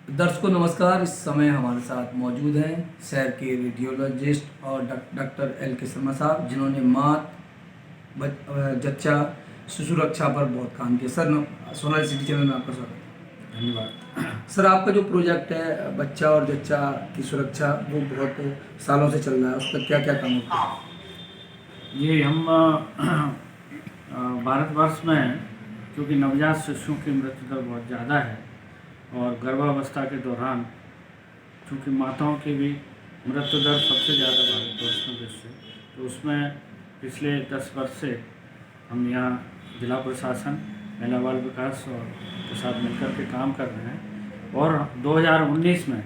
दर्शकों नमस्कार। इस समय हमारे साथ मौजूद हैं शहर के रेडियोलॉजिस्ट और डॉक्टर एल के शर्मा साहब, जिन्होंने जच्चा शिशु रक्षा पर बहुत काम किया। सर सोनाली सिटी चैनल में आपका स्वागत है। धन्यवाद। सर, आपका जो प्रोजेक्ट है बच्चा और जच्चा की सुरक्षा, वो बहुत सालों से चल रहा है, उस पर क्या क्या काम होता है? ये हम भारतवर्ष में क्योंकि नवजात शिशुओं की मृत्यु दर बहुत ज़्यादा है और गर्भावस्था के दौरान चूँकि माताओं की भी मृत्यु दर सबसे ज़्यादा भारतवर्ष में विश्व है, तो उसमें पिछले 10 वर्ष से हम यहाँ जिला प्रशासन, महिला बाल विकास और के साथ मिलकर के काम कर रहे हैं। और 2019 में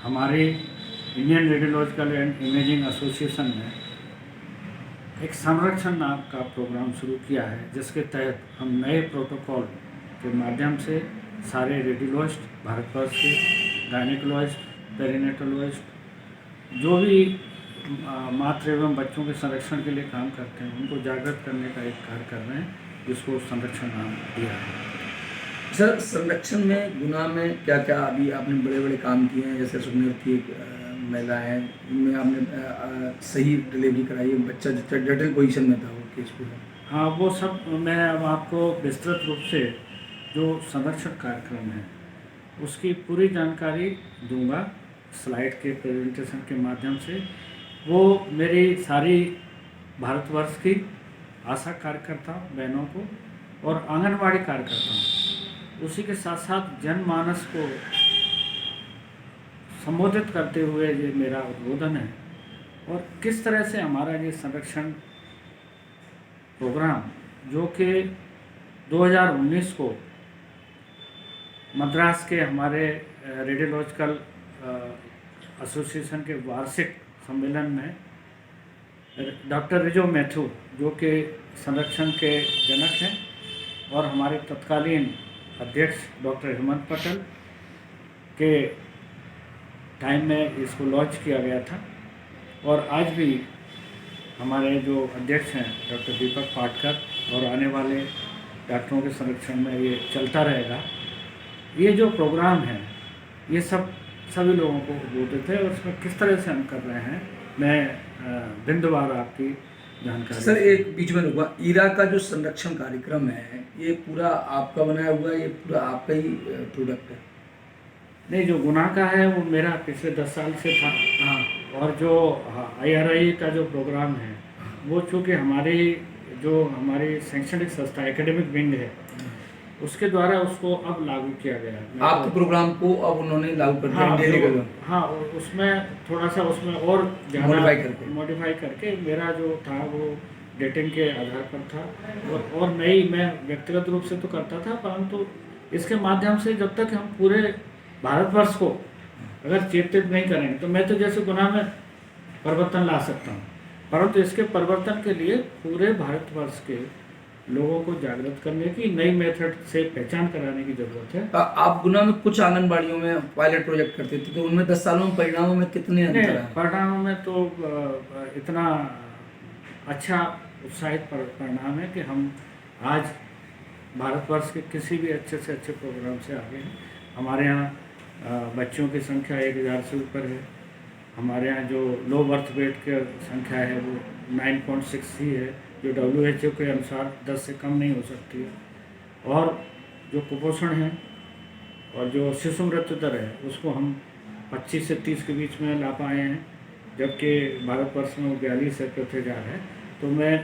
हमारी Indian radiological and imaging association ने एक संरक्षण नाम का प्रोग्राम शुरू किया है, जिसके तहत हम नए प्रोटोकॉल के माध्यम से सारे रेडियोलॉजिस्ट भारतवर्ष के, गायनेकोलॉजिस्ट, पेरिनेटोलॉजिस्ट, जो भी मातृ एवं बच्चों के संरक्षण के लिए काम करते हैं, उनको जागृत करने का एक कार्य कर रहे हैं, जिसको संरक्षण नाम दिया है। सर, संरक्षण में गुना में क्या क्या अभी आपने बड़े बड़े काम किए हैं, जैसे सुनने की महिला है, उनमें आपने सही डिलीवरी कराई है, बच्चा डेटल पोजीशन में था वो केस पूरा? हाँ, वो सब मैं अब आपको विस्तृत रूप से जो संरक्षण कार्यक्रम है उसकी पूरी जानकारी दूंगा स्लाइड के प्रेजेंटेशन के माध्यम से। वो मेरी सारी भारतवर्ष की आशा कार्यकर्ता बहनों को और आंगनवाड़ी कार्यकर्ताओं, उसी के साथ साथ जनमानस को संबोधित करते हुए ये मेरा उद्बोधन है। और किस तरह से हमारा ये संरक्षण प्रोग्राम, जो कि 2019 को मद्रास के हमारे रेडियोलॉजिकल एसोसिएशन के वार्षिक सम्मेलन में डॉक्टर रिजो मैथ्यू, जो कि संरक्षण के जनक हैं, और हमारे तत्कालीन अध्यक्ष डॉक्टर हेमंत पटेल के टाइम में इसको लॉन्च किया गया था। और आज भी हमारे जो अध्यक्ष हैं डॉक्टर दीपक पाटकर, और आने वाले डॉक्टरों के संरक्षण में ये चलता रहेगा। ये जो प्रोग्राम है ये सभी लोगों को उद्बोधित है, और इसमें किस तरह से हम कर रहे हैं मैं बिंदुवार आपकी जानकारी। सर, एक बीच में रुका, ईरा का जो संरक्षण कार्यक्रम है ये पूरा आपका बनाया हुआ है, ये पूरा आपका ही प्रोडक्ट है? नहीं, जो गुना का है वो मेरा पिछले 10 साल से था। हाँ। और जो IRI का जो प्रोग्राम है वो चूँकि हमारी शैक्षणिक संस्था एकेडमिक विंग है, उसके द्वारा उसको अब लागू किया गया है। आपके प्रोग्राम को अब उन्होंने लागू कर दिया? हाँ, उसमें थोड़ा सा उसमें और ज़्यादा मॉडिफाई करके मेरा जो था वो डेटिंग के आधार पर था। और नई मैं व्यक्तिगत रूप से तो करता था, परंतु इसके माध्यम से जब तक हम पूरे भारतवर्ष को अगर चेतित नहीं करेंगे, तो मैं तो जैसे गुना में परिवर्तन ला सकता हूँ, परंतु इसके परिवर्तन के लिए पूरे भारतवर्ष के लोगों को जागृत करने की, नई मेथड से पहचान कराने की जरूरत है। आप गुना में कुछ आंगनबाड़ियों में पायलट प्रोजेक्ट करते थे, तो उनमें 10 सालों में परिणामों में कितने अंतर है? परिणामों में तो इतना अच्छा उत्साहित परिणाम है कि हम आज भारतवर्ष के किसी भी अच्छे से अच्छे प्रोग्राम से आगे हैं। हमारे यहाँ बच्चों की संख्या 1000 से ऊपर है। हमारे यहाँ जो लो बर्थ वेट की संख्या है वो 9.6 ही है, जो WHO के अनुसार 10 से कम नहीं हो सकती है। और जो कुपोषण है और जो शिशु मृत्यु दर है उसको हम 25 से 30 के बीच में ला पाए हैं, जबकि भारतवर्ष में 42 से 50,000 है। तो मैं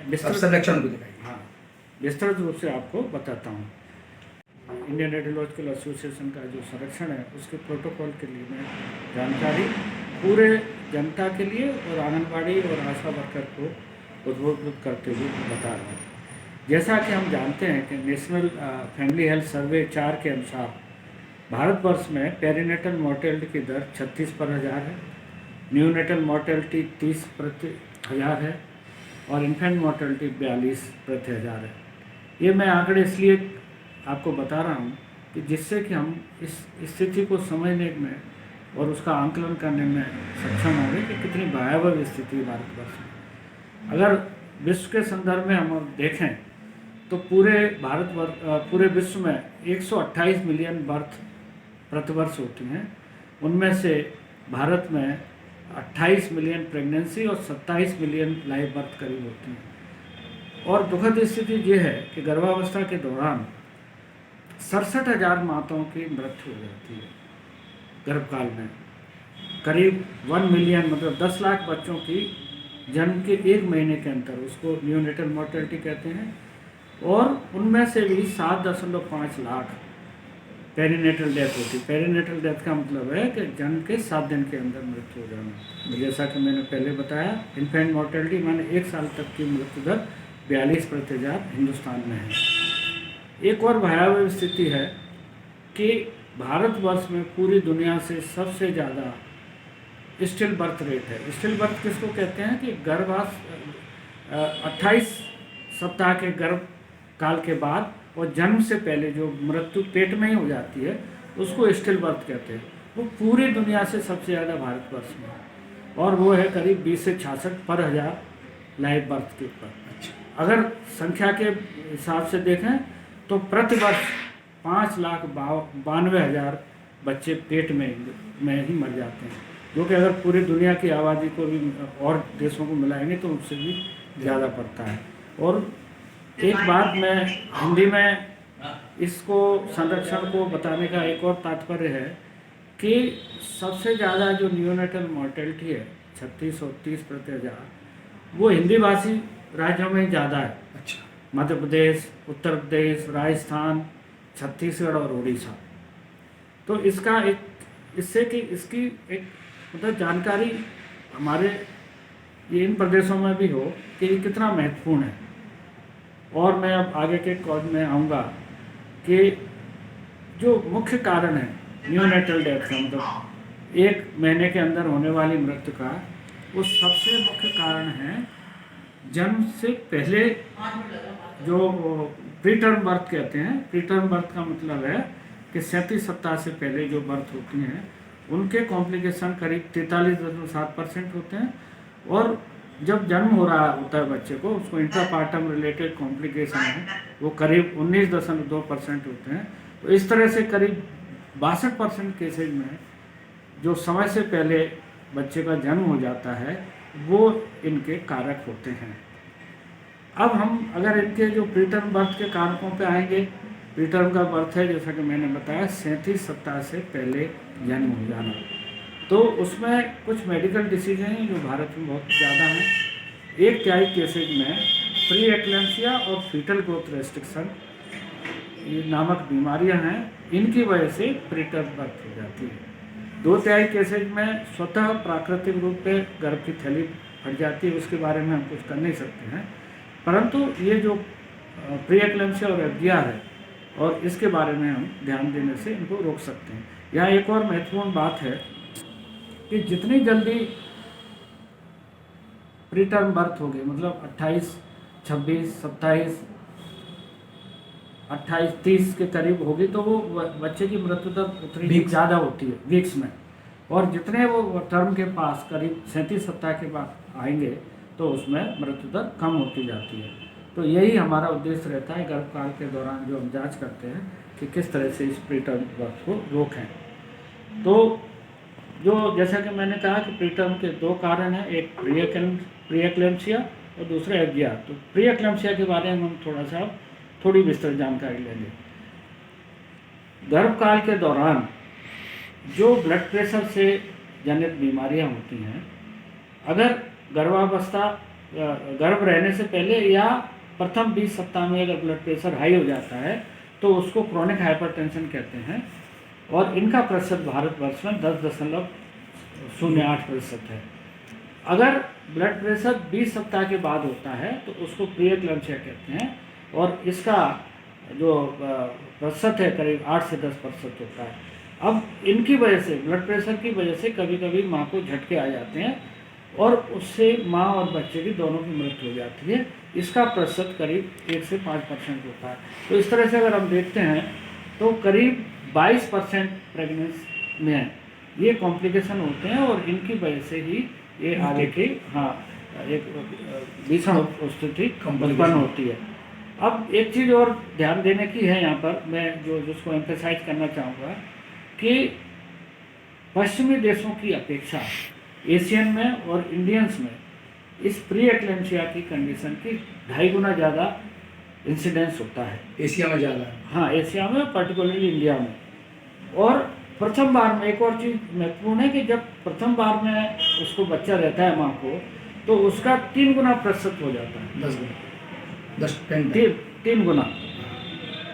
विस्तृत रूप से आपको बताता हूँ। इंडियन रेडियोलॉजिकल एसोसिएशन का जो संरक्षण है उसके प्रोटोकॉल के लिए मैं जानकारी पूरे जनता के लिए और आंगनबाड़ी और आशा वर्कर को उद्बोधित करते हुए बता रहा हूँ। जैसा कि हम जानते हैं कि नेशनल फैमिली हेल्थ सर्वे 4 के अनुसार भारतवर्ष में पेरिनेटल मोर्टेलिटी की दर 36 पर 1000 है, न्यूनेटल मोर्टेलिटी 30 प्रति 1000 है, और इन्फेंट मोर्टेलिटी 42 प्रति 1000 है। ये मैं आंकड़े इसलिए आपको बता रहा हूँ कि जिससे कि हम इस स्थिति को समझने में और उसका आंकलन करने में सक्षम होंगे कि कितनी भयावह स्थिति है भारतवर्ष में। अगर विश्व के संदर्भ में हम देखें तो पूरे विश्व में 128 मिलियन बर्थ प्रतिवर्ष होती हैं, उनमें से भारत में 28 मिलियन प्रेगनेंसी और 27 मिलियन लाइव बर्थ करीब होती हैं। और दुखद स्थिति ये है कि गर्भावस्था के दौरान 67,000 माताओं की मृत्यु हो जाती है गर्भकाल में। करीब 1 मिलियन मतलब 10 लाख बच्चों की जन्म के 1 महीने के अंदर, उसको न्यूनेटल मोर्टेलिटी कहते हैं, और उनमें से भी 7.5 लाख पेरीनेटल डेथ होती है। पेरीनेटल डेथ का मतलब है कि जन्म के 7 दिन के अंदर मृत्यु हो जाना। जैसा कि मैंने पहले बताया, इन्फेंट मोर्टेलिटी माने 1 साल तक की मृत्यु दर 42% हिंदुस्तान में है। एक और भयावह स्थिति है कि भारतवर्ष में पूरी दुनिया से सबसे ज़्यादा स्टिल बर्थ रेट है। स्टिल बर्थ किसको कहते हैं कि 28 सप्ताह के गर्भ काल के बाद और जन्म से पहले जो मृत्यु पेट में ही हो जाती है उसको स्टिल बर्थ कहते हैं। वो पूरी दुनिया से सबसे ज़्यादा भारतवर्ष में है, और वो है करीब 20 से 66 पर 1000 लाइव बर्थ के ऊपर। अगर संख्या के हिसाब से देखें तो प्रतिवर्ष 5,92,000 बच्चे पेट में ही मर जाते हैं, जो कि अगर पूरी दुनिया की आबादी को भी और देशों को मिलाएंगे तो उससे भी ज़्यादा पड़ता है। और एक बात मैं हिंदी में इसको संरक्षण को बताने का एक और तात्पर्य है कि सबसे ज़्यादा जो न्यूनेटल मॉर्टेलिटी है 36 और 30 प्रति हज़ार, वो हिंदी भाषी राज्यों में ज़्यादा है। अच्छा। मध्य प्रदेश, उत्तर प्रदेश, राजस्थान, छत्तीसगढ़ और उड़ीसा। तो इसका एक इससे कि इसकी एक मतलब जानकारी हमारे ये इन प्रदेशों में भी हो कि ये कितना महत्वपूर्ण है। और मैं अब आगे के कॉज में आऊँगा कि जो मुख्य कारण है न्यूनेटल डेथ का, मतलब 1 महीने के अंदर होने वाली मृत्यु का, वो सबसे मुख्य कारण है जन्म से पहले जो प्रीटर्म बर्थ कहते हैं। प्रीटर्म बर्थ का मतलब है कि 37 सप्ताह से पहले जो बर्थ होती हैं उनके कॉम्प्लिकेशन करीब 43.7% होते हैं, और जब जन्म हो रहा होता है बच्चे को, उसको इंट्रापार्टम रिलेटेड कॉम्प्लिकेशन है वो करीब 19.2% होते हैं। तो इस तरह से करीब 62% केसेज में जो समय से पहले बच्चे का जन्म हो जाता है वो इनके कारक होते हैं। अब हम अगर इनके जो प्रीटर्म बर्थ के कारकों पे आएंगे, प्रीटर्म का बर्थ है जैसा कि मैंने बताया 37 सप्ताह से पहले जन्म हो जाना। तो उसमें कुछ मेडिकल डिसीजन हैं जो भारत में बहुत ज़्यादा हैं। 1/3 केसेज में प्री एक्लेम्सिया और फीटल ग्रोथ रेस्ट्रिक्शन ये नामक बीमारियां हैं, इनकी वजह से प्रीटर्म बर्थ हो जाती है। 2/3 केसेज में स्वतः प्राकृतिक रूप से गर्भ की थैली फट जाती है, उसके बारे में हम कुछ कर नहीं सकते हैं, परंतु ये जो प्री एक्लेम्सिया और एफजीआर है और इसके बारे में हम ध्यान देने से इनको रोक सकते हैं। यहाँ एक और महत्वपूर्ण बात है कि जितनी जल्दी प्रीटर्म बर्थ होगी, मतलब 28, 26, 27, 28, 30 के करीब होगी, तो वो बच्चे की मृत्यु दर उतनी ज़्यादा होती है वीक्स में। और जितने वो टर्म के पास करीब 37 सप्ताह के बाद आएंगे तो उसमें मृत्यु दर कम होती जाती है। तो यही हमारा उद्देश्य रहता है गर्भकाल के दौरान जो हम जांच करते हैं कि किस तरह से इस प्रीटर्म बर्थ को रोकें। तो जो जैसा कि मैंने कहा कि प्रीटर्म के 2 कारण हैं, एक प्री एक्लेम्सिया और दूसरा एफजीआर। तो प्री एक्लेम्सिया के बारे में हम थोड़ी विस्तृत जानकारी लेंगे। गर्भकाल के दौरान जो ब्लड प्रेशर से जनित बीमारियां होती हैं, अगर गर्भ रहने से पहले या प्रथम 20 सप्ताह में अगर ब्लड प्रेशर हाई हो जाता है तो उसको क्रोनिक हाइपरटेंशन कहते हैं, और इनका प्रतिशत भारतवर्ष में 10.08% है। अगर ब्लड प्रेशर 20 सप्ताह के बाद होता है तो उसको प्री एक्लेम्सिया कहते हैं, और इसका जो प्रतिशत है करीब 8 से 10% होता है। अब इनकी वजह से, ब्लड प्रेशर की वजह से कभी कभी माँ को झटके आ जाते हैं और उससे माँ और बच्चे की दोनों की मृत्यु हो जाती है। इसका प्रतिशत करीब 1 से 5% होता है। तो इस तरह से अगर हम देखते हैं तो करीब 22% प्रेगनेंसी में ये कॉम्प्लिकेशन होते हैं, और इनकी वजह से ही ये आगे की एक भीषण स्थिति उत्पन्न होती है। अब एक चीज़ और ध्यान देने की है यहाँ पर, मैं जिसको एम्फेसाइज करना चाहूँगा कि पश्चिमी देशों की अपेक्षा एशियन में और इंडियंस में इस प्री एक्लेम्सिया की कंडीशन की 2.5 गुना ज़्यादा इंसिडेंस होता है एशिया में ज़्यादा है। हाँ, एशिया में, पर्टिकुलरली इंडिया में। और प्रथम बार में एक और चीज़ महत्वपूर्ण है कि जब प्रथम बार में उसको बच्चा रहता है माँ को, तो उसका 3 गुना प्रतिशत हो जाता है, 10 गुना, 3 गुना।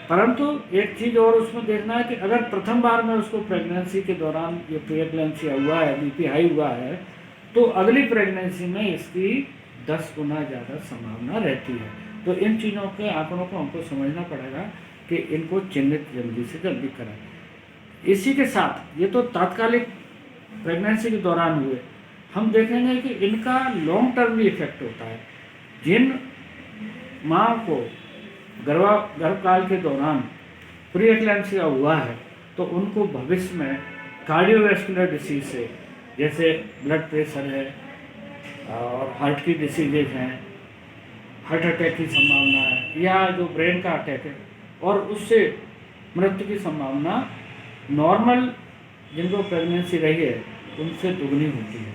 परंतु एक चीज़ और उसमें देखना है कि अगर प्रथम बार में उसको प्रेगनेंसी के दौरान ये प्री एक्लेम्सिया हुआ है, बीपी हाई हुआ है, तो अगली प्रेगनेंसी में इसकी 10 गुना ज़्यादा संभावना रहती है। तो इन चीज़ों के आंकड़ों को हमको समझना पड़ेगा कि इनको चिन्हित जल्दी से जल्दी करें। इसी के साथ ये तो तात्कालिक प्रेगनेंसी के दौरान हुए, हम देखेंगे कि इनका लॉन्ग टर्म भी इफेक्ट होता है। जिन माँ को गर्भकाल के दौरान प्री एक्लेम्सिया हुआ है, तो उनको भविष्य में कार्डियोवैस्कुलर डिसीज से, जैसे ब्लड प्रेशर है और हार्ट की डिसीजेज हैं, हार्ट अटैक की संभावना है, या जो ब्रेन का अटैक है, और उससे मृत्यु की संभावना नॉर्मल जिनको प्रेगनेंसी रही है उनसे दुगनी होती है,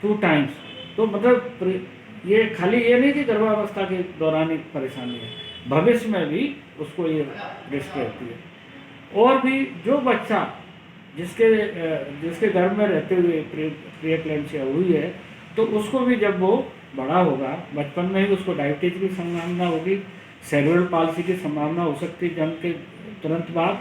2 टाइम्स। तो मतलब ये खाली ये नहीं कि गर्भावस्था के दौरान ही परेशानी है, भविष्य में भी उसको ये रिस्क रहती है। और भी जो बच्चा जिसके गर्भ में रहते हुए प्री एक्लेम्सिया हुई है, तो उसको भी जब वो बड़ा होगा, बचपन में ही उसको डायबिटीज की संभावना होगी, सेरेब्रल पाल्सी की संभावना हो सकती है जन्म के तुरंत बाद,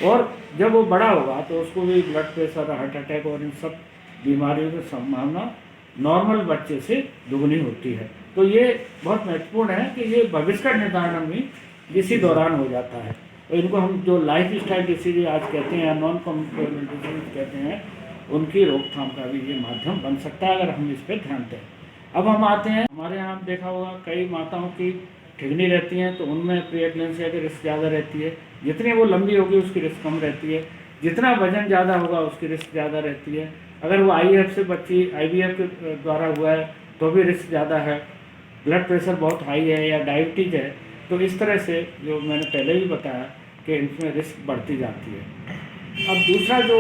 और जब वो बड़ा होगा तो उसको भी ब्लड प्रेशर, हार्ट अटैक और इन सब बीमारियों की संभावना नॉर्मल बच्चे से दुगनी होती है। तो ये बहुत महत्वपूर्ण है कि ये भविष्य का निर्धारण भी इसी दौरान हो जाता है। तो इनको हम जो लाइफ स्टाइल डिसीज आज कहते हैं या नॉन कम्युनिकेबल डिसीज कहते हैं, उनकी रोकथाम का भी ये माध्यम बन सकता है अगर हम इस पर ध्यान दें। अब हम आते हैं, हमारे यहाँ देखा होगा कई माताओं की ठिगनी रहती हैं, तो उनमें प्री एक्लेम्सिया की रिस्क ज़्यादा रहती है। जितनी वो लंबी होगी उसकी रिस्क कम रहती है, जितना वजन ज़्यादा होगा उसकी रिस्क ज़्यादा रहती है। अगर वो IVF से बच्ची IVF के द्वारा हुआ है तो भी रिस्क ज़्यादा है, ब्लड प्रेशर बहुत हाई है या डायबिटीज है, तो इस तरह से जो मैंने पहले भी बताया कि इसमें रिस्क बढ़ती जाती है। अब दूसरा जो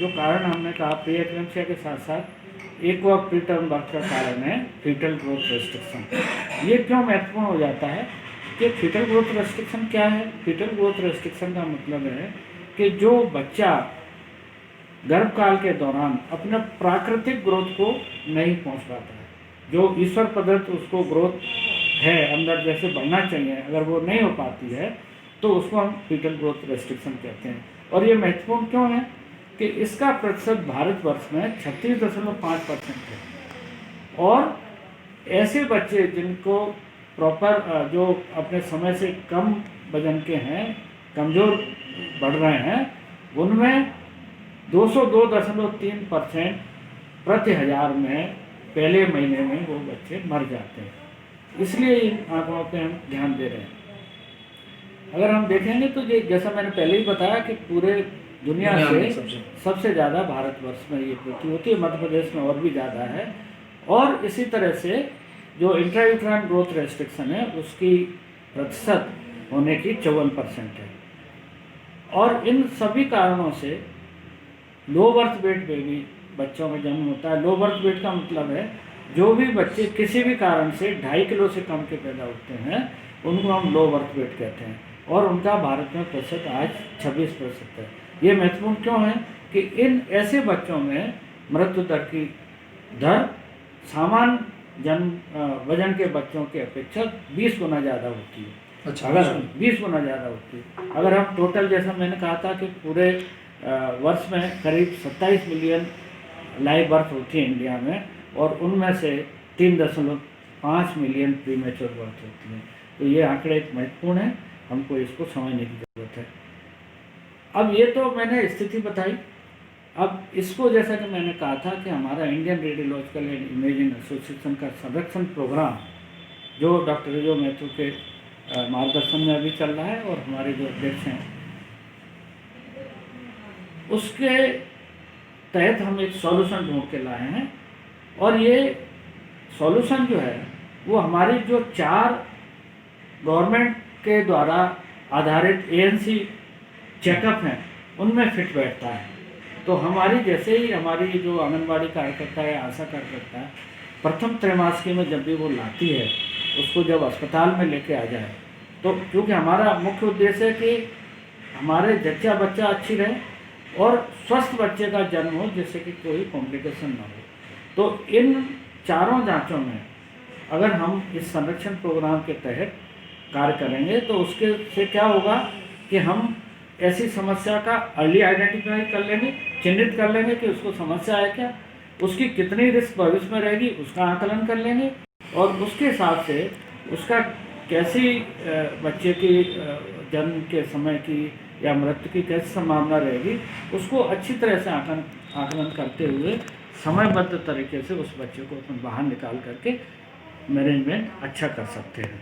कारण हमने कहा प्री एक्लेम्सिया के साथ साथ एक और प्री टर्म बर्थ का कारण है फीटल ग्रोथ रेस्ट्रिक्शन। ये क्यों महत्वपूर्ण हो जाता है कि फीटल ग्रोथ रेस्ट्रिक्शन क्या है? फीटल ग्रोथ रेस्ट्रिक्शन का मतलब है कि जो बच्चा गर्भकाल के दौरान अपने प्राकृतिक ग्रोथ को नहीं पहुंच पाता है, जो ईश्वर प्रदत्त उसको ग्रोथ है अंदर जैसे बढ़ना चाहिए, अगर वो नहीं हो पाती है तो उसको हम फीटल ग्रोथ रेस्ट्रिक्शन कहते हैं। और ये महत्वपूर्ण क्यों है कि इसका प्रतिशत भारतवर्ष में 36.5% है। और ऐसे बच्चे जिनको प्रॉपर जो अपने समय से कम वजन के हैं, कमज़ोर बढ़ रहे हैं, उनमें 202.3% प्रति हज़ार में पहले महीने में वो बच्चे मर जाते हैं। इसलिए इन आंकड़ों पे हम ध्यान दे रहे हैं। अगर हम देखेंगे तो ये जैसा मैंने पहले ही बताया कि पूरे दुनिया से सबसे ज़्यादा भारतवर्ष में ये मृत्यु होती है, मध्य प्रदेश में और भी ज़्यादा है। और इसी तरह से जो इंट्रायूट्राइन ग्रोथ रेस्ट्रिक्शन है उसकी प्रतिशत होने की 54% है। और इन सभी कारणों से लो बर्थ वेट बेबी बच्चों में जन्म होता है। लो बर्थ वेट का मतलब है जो भी बच्चे किसी भी कारण से 2.5 किलो से कम के पैदा होते हैं उनको हम लो बर्थ वेट कहते हैं, और उनका भारत में प्रतिशत आज 26% है। ये महत्वपूर्ण क्यों है कि इन ऐसे बच्चों में मृत्यु दर की दर सामान्य वजन के बच्चों की अपेक्षा 20 गुना ज़्यादा होती है। अच्छा, अगर 20 गुना ज़्यादा होती है। अगर हम टोटल, जैसा मैंने कहा था कि पूरे वर्ष में करीब 27 मिलियन लाइव बर्थ होती है इंडिया में, और उनमें से 3.5 मिलियन प्रीमेच्योर बर्थ होती है। तो ये आंकड़े एक महत्वपूर्ण है, हमको इसको समझने की ज़रूरत है। अब ये तो मैंने स्थिति बताई। अब इसको जैसा कि मैंने कहा था कि हमारा Indian radiological and imaging association का संरक्षण प्रोग्राम जो डॉक्टर रिजो मैथ्यू के मार्गदर्शन में अभी चल रहा है और हमारे जो अध्यक्ष हैं उसके तहत हम एक सॉल्यूशन ढूंढ के लाए हैं। और ये सॉल्यूशन जो है वो हमारी जो 4 गवर्नमेंट के द्वारा आधारित ANC चेकअप हैं उनमें फिट बैठता है। तो हमारी जैसे ही हमारी जो आंगनबाड़ी कार्यकर्ता है, आशा कार्यकर्ता है, प्रथम त्रैमासिक में जब भी वो लाती है, उसको जब अस्पताल में लेके आ जाए, तो क्योंकि हमारा मुख्य उद्देश्य है कि हमारे जच्चा बच्चा अच्छी रहे और स्वस्थ बच्चे का जन्म हो, जिससे कि कोई कॉम्प्लिकेशन ना हो। तो इन चारों जांचों में अगर हम इस संरक्षण प्रोग्राम के तहत कार्य करेंगे तो उसके से क्या होगा कि हम ऐसी समस्या का अर्ली आइडेंटिफाई कर लेंगे, चिन्हित कर लेंगे कि उसको समस्या है क्या, उसकी कितनी रिस्क भविष्य में रहेगी उसका आकलन कर लेंगे और उसके हिसाब से उसका कैसी बच्चे की जन्म के समय की या मृत्यु की कैसी संभावना रहेगी, उसको अच्छी तरह से आकलन करते हुए समयबद्ध तरीके से उस बच्चे को अपन बाहर निकाल करके मैनेजमेंट अच्छा कर सकते हैं।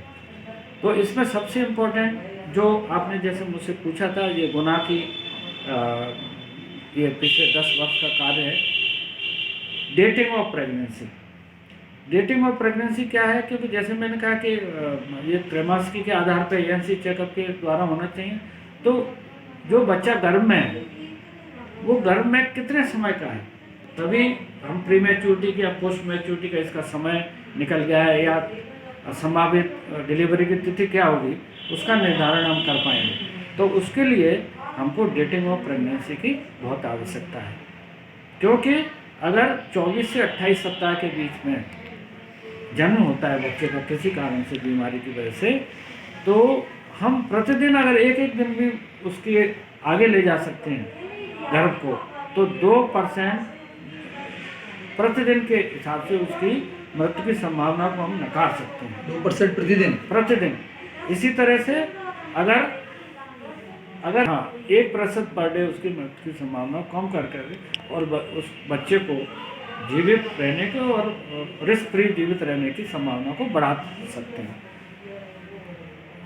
तो इसमें सबसे इम्पोर्टेंट जो आपने जैसे मुझसे पूछा था, ये गुना की ये पिछले 10 वर्ष का कार्य है, dating of pregnancy. Dating of pregnancy क्या है, क्योंकि जैसे मैंने कहा कि ये त्रैमासिक के आधार पर ANC चेकअप के द्वारा होना चाहिए। तो जो बच्चा गर्भ में है वो गर्भ में कितने समय का है, तभी हम प्री मैच्योरिटी या पोस्ट मैच्योरिटी का इसका समय निकल गया है या संभावित डिलीवरी की तिथि क्या होगी, उसका निर्धारण हम कर पाएंगे। तो उसके लिए हमको डेटिंग ऑफ प्रेगनेंसी की बहुत आवश्यकता है, क्योंकि अगर 24 से 28 सप्ताह के बीच में जन्म होता है बच्चे का किसी कारण से, बीमारी की वजह से, तो हम प्रतिदिन अगर एक दिन भी उसके आगे ले जा सकते हैं गर्भ को, तो 2% प्रतिदिन के हिसाब से उसकी मृत्यु की संभावना को हम नकार सकते हैं। 2% प्रतिदिन। इसी तरह से अगर 1% पर डे उसकी मृत्यु की संभावना कम कर और उस बच्चे को जीवित रहने के और रिस्क फ्री जीवित रहने की संभावना को बढ़ा सकते हैं।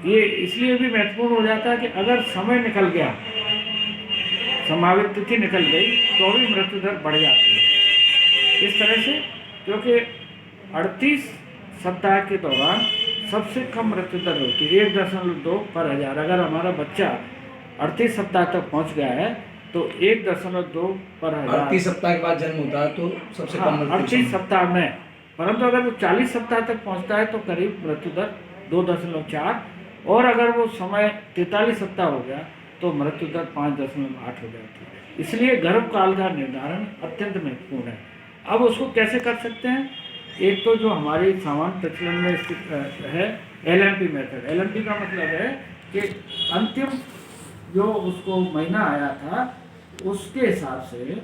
ये इसलिए भी महत्वपूर्ण हो जाता है कि अगर समय निकल गया, संभावित तिथि निकल गई, तो भी मृत्यु दर बढ़ जाती है। इस तरह से, क्योंकि 38 सप्ताह के दौरान सबसे कम मृत्यु दर होती है 1.2 पर हजार। अगर हमारा बच्चा 38 सप्ताह तक पहुंच गया है तो 1.2 पर हजार। 38 सप्ताह के बाद जन्म होता है तो सबसे कम मृत्यु 38 सप्ताह में, परंतु अगर वो 40 सप्ताह तक पहुंचता है तो करीब मृत्यु दर 2.4, और अगर वो समय 43 सप्ताह हो गया तो मृत्यु दर 5.8 हो जाती है। इसलिए गर्भकाल का निर्धारण अत्यंत महत्वपूर्ण है। अब उसको कैसे कर सकते हैं? एक तो जो हमारी सामान्य प्रचलन में स्थित है LMP मेथड। LMP का मतलब है कि अंतिम जो उसको महीना आया था उसके हिसाब से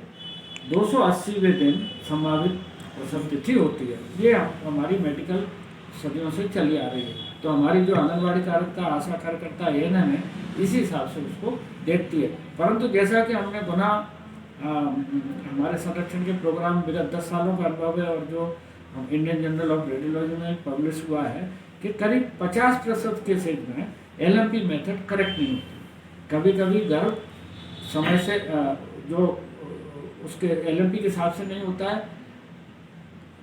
280वें दिन संभावित प्रसव तिथि होती है। ये हमारी मेडिकल सदियों से चली आ रही है। तो हमारी जो आंगनबाड़ी कार्यकर्ता, आशा कार्यकर्ता ANM है, इसी हिसाब से उसको देखती है। परंतु जैसा कि हमने गुना हमारे संरक्षण के प्रोग्राम विगत 10 सालों का अनुभव है और जो इंडियन जर्नल ऑफ रेडियोलॉजी में पब्लिश हुआ है कि करीब 50% केसेज में LMP मेथड करेक्ट नहीं होती। कभी कभी गर्भ समय से जो उसके LMP के हिसाब से नहीं होता है,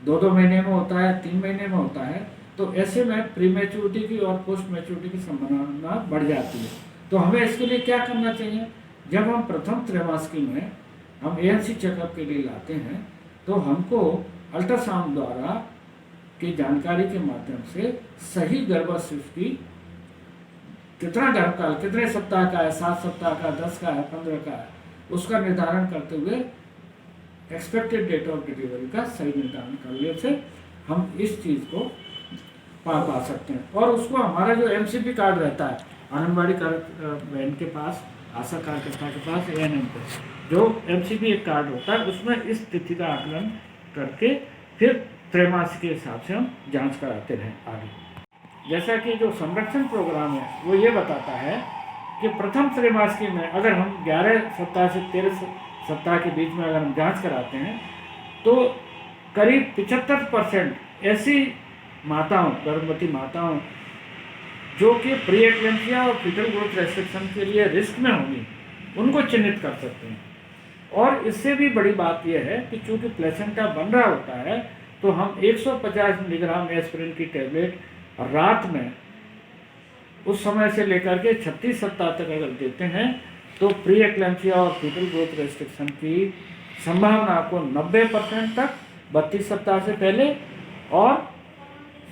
2 महीने में होता है, 3 महीने में होता है, तो ऐसे में प्री मैच्योरिटी की और पोस्ट मैच्योरिटी की संभावना बढ़ जाती है। तो हमें इसके लिए क्या करना चाहिए? जब हम प्रथम त्रैमासिक में हम ANC चेकअप के लिए लाते हैं तो हमको अल्ट्रासाउंड द्वारा की जानकारी के माध्यम से सही गर्भावस्था की कितना गर्भकाल, कितने सप्ताह का है, 7 सप्ताह का, 10 का है, 15 का है, उसका निर्धारण करते हुए एक्सपेक्टेड डेट ऑफ डिलीवरी का सही निर्धारण करने से हम इस चीज़ को पा सकते हैं। और उसको हमारा जो MCP कार्ड रहता है आंगनबाड़ी बहन के पास, आशा कार्यकर्ता के पास, ANM पे जो MCP एक कार्ड होता है, उसमें इस तिथि का आकलन करके फिर त्रैमासिक के हिसाब से हम जांच कराते रहें आगे। जैसा कि जो संरक्षण प्रोग्राम है वो ये बताता है कि प्रथम त्रैमासिक में अगर हम 11 सप्ताह से 13 सप्ताह के बीच में अगर हम जांच कराते हैं तो करीब 75% ऐसी माताओं, गर्भवती माताओं जो कि प्री एक्लेम्पिया और फीटल ग्रोथ रेस्ट्रिक्शन के लिए रिस्क में होंगी, उनको चिन्हित कर सकते हैं। और इससे भी बड़ी बात यह है कि चूँकि प्लेसेंटा बन रहा होता है तो हम 150 मिलीग्राम एस्पिरिन की टैबलेट रात में उस समय से लेकर के 36 सप्ताह तक अगर देते हैं तो प्री एक्लेम्सिया और फीटल ग्रोथ रेस्ट्रिक्शन की संभावना को 90% तक 32 सप्ताह से पहले और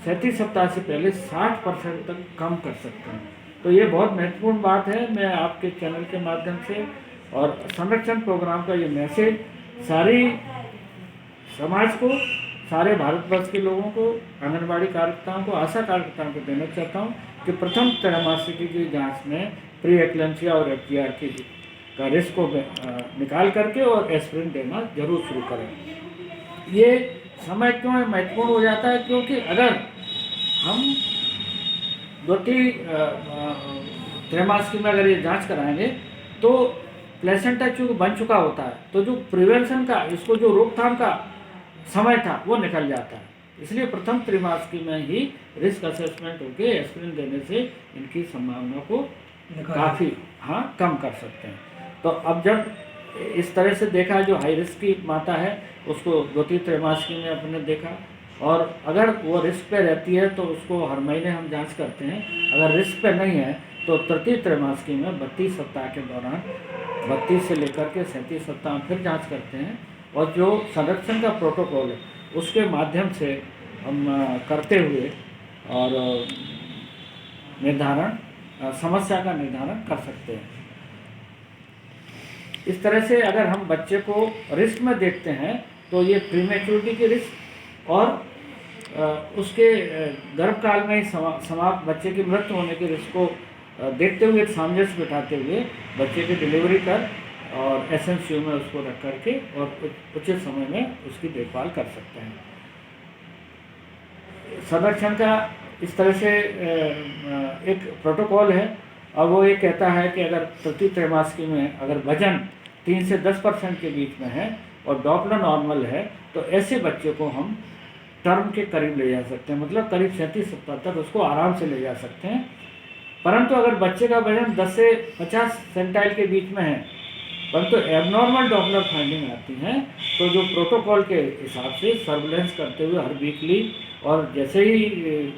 37 सप्ताह से पहले 60% तक कम कर सकते हैं। तो ये बहुत महत्वपूर्ण बात है। मैं आपके चैनल के माध्यम से और संरक्षण प्रोग्राम का ये मैसेज सारी समाज को, सारे भारतवर्ष के लोगों को, आंगनबाड़ी कार्यकर्ताओं को, आशा कार्यकर्ताओं को देना चाहता हूँ कि प्रथम त्रैमासिक की जांच में प्री एक्लेम्सिया और FGR की का रिस्क को निकाल करके और एस्पिरिन देना जरूर शुरू करें। ये समय क्यों महत्वपूर्ण हो जाता है? क्योंकि अगर हम त्रैमासिक में अगर ये जांच कराएंगे तो प्लेसेंटा चूंकि बन चुका होता है, तो जो प्रिवेंशन का, इसको जो रोकथाम का समय था वो निकल जाता है। इसलिए प्रथम त्रैमासिक में ही रिस्क असेसमेंट होकर एस्पिरिन देने से इनकी संभावना को काफ़ी कम कर सकते हैं। तो अब जब इस तरह से देखा, जो हाई रिस्क की माता है उसको 2 त्रैमासिक में अपने देखा, और अगर वो रिस्क पे रहती है तो उसको हर महीने हम जांच करते हैं। अगर रिस्क पे नहीं है तो तृतीय त्रैमासिक में 32 सप्ताह के दौरान 32 से लेकर के 37 सप्ताह फिर जांच करते हैं, और जो संरक्षण का प्रोटोकॉल है उसके माध्यम से हम करते हुए और समस्या का निर्धारण कर सकते हैं। इस तरह से अगर हम बच्चे को रिस्क में देखते हैं तो ये प्रीमेच्योरिटी की रिस्क और उसके गर्भकाल में समाप्त बच्चे की मृत्यु होने के रिस्क को देखते हुए, एक सामंजस्य बिठाते हुए बच्चे की डिलीवरी कर और SNCU में उसको रख करके और उचित समय में उसकी देखभाल कर सकते हैं। संरक्षण का इस तरह से एक प्रोटोकॉल है, और वो ये कहता है कि अगर तृतीय त्रैमासिक में अगर वजन 3 से 10% के बीच में है और डॉपलर नॉर्मल है तो ऐसे बच्चे को हम टर्म के करीब ले जा सकते हैं, मतलब करीब 37 सप्ताह तक उसको आराम से ले जा सकते हैं। परंतु अगर बच्चे का वजन 10 से 50 सेंटाइल के बीच में है परंतु एबनॉर्मल डॉपलर फाइंडिंग आती हैं, तो जो प्रोटोकॉल के हिसाब से सर्विलेंस करते हुए हर वीकली, और जैसे ही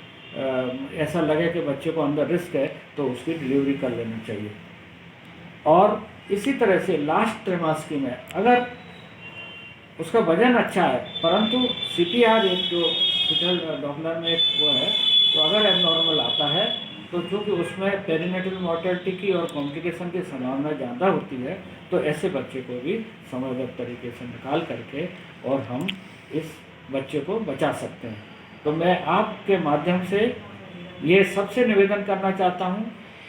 ऐसा लगे कि बच्चे को अंदर रिस्क है तो उसकी डिलीवरी कर लेनी चाहिए। और इसी तरह से लास्ट त्रैमासिक में अगर उसका वजन अच्छा है परंतु CPR एक जो फीटल डॉपलर में एक वो है, तो अगर एबनॉर्मल आता है तो चूँकि उसमें पेरीनेटल मॉर्टेलिटी की और कॉम्प्लिकेशन की संभावना ज़्यादा होती है, तो ऐसे बच्चे को भी समयबद्ध तरीके से निकाल करके और हम इस बच्चे को बचा सकते हैं। तो मैं आपके माध्यम से ये सबसे निवेदन करना चाहता हूँ,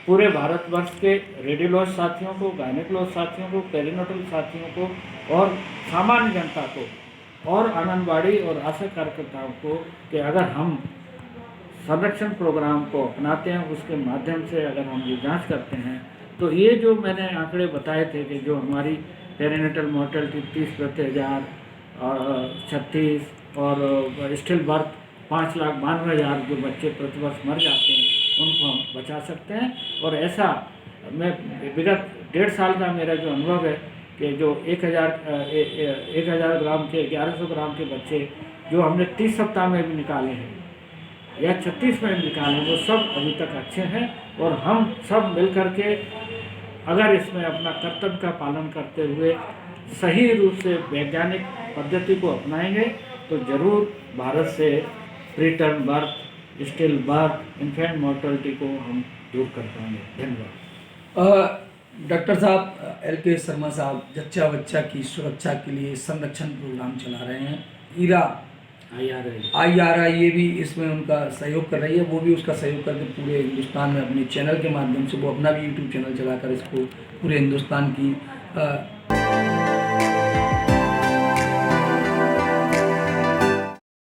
पूरे भारतवर्ष के रेडियोलॉज साथियों को, गायनेकोलॉज साथियों को, पेरिनेटल साथियों को और सामान्य जनता को और आंगनबाड़ी और आशा कार्यकर्ताओं को कि अगर हम संरक्षण प्रोग्राम को अपनाते हैं, उसके माध्यम से अगर हम ये जांच करते हैं, तो ये जो मैंने आंकड़े बताए थे कि जो हमारी पेरिनेटल मॉर्टेलिटी 30 प्रति 1000 और 36 और स्टिल बर्थ 5,92,000 जो बच्चे प्रतिवर्ष मर जाते हैं उनको हम बचा सकते हैं। और ऐसा मैं विगत 1.5 साल का मेरा जो अनुभव है कि जो 1000 ग्राम के 1100 ग्राम के बच्चे जो हमने 30 सप्ताह में भी निकाले हैं या 36 में निकाले, वो सब अभी तक अच्छे हैं। और हम सब मिल कर के अगर इसमें अपना कर्तव्य का पालन करते हुए सही रूप से वैज्ञानिक पद्धति को अपनाएंगे तो ज़रूर भारत से preterm birth, still birth, infant mortality को हम दूर कर पाएंगे। धन्यवाद। डॉक्टर साहब LK शर्मा साहब जच्चा बच्चा की सुरक्षा के लिए संरक्षण प्रोग्राम चला रहे हैं। IRI ये भी इसमें उनका सहयोग कर रही है, वो भी उसका सहयोग करके पूरे हिंदुस्तान में अपने चैनल के माध्यम से वो अपना भी YouTube चैनल चलाकर इसको पूरे हिंदुस्तान की